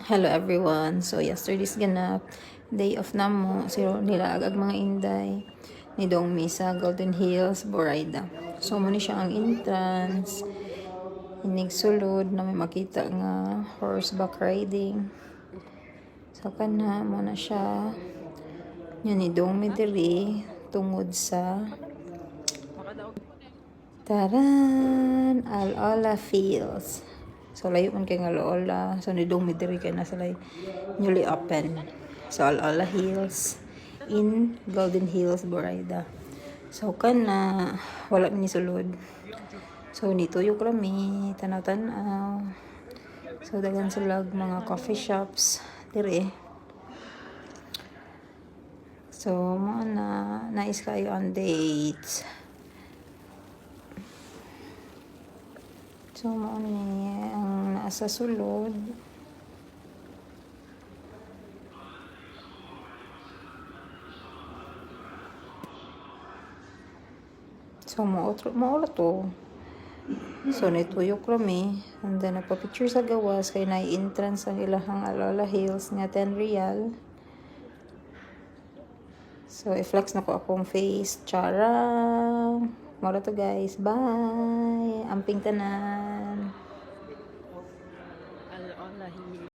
Hello everyone. So yesterday's ganap, day off na mo. So nila agag mga inday ni Dong Misa, Golden Hills, Borayda. So muna siya ang entrance. Inig sulod na may makita nga horseback riding. So kana mo na siya. Yan ni Dong Midiri tungod sa Taran! Al-Ola Fields. So, layo man kay nga Al-Ola. So, nidong midiri kay nasa newly open. So, Al-Ola Hills in Golden Hills, Borayda. So, kana wala ni sulod. So, nituyok rami, tanaw-tanaw. So, dagan sila mga coffee shops dire. So, mga nais kayo on dates. So, mo ni ang nasa sulod. So, mo to. So, nituyok rami. And then, nagpa-picture sa gawas. Kaya na-entrance ang ilahang Al-Ola Hills nga 10 real. So, i-flex na ko akong face. Charang! Mora to guys. Bye! Amping tanan!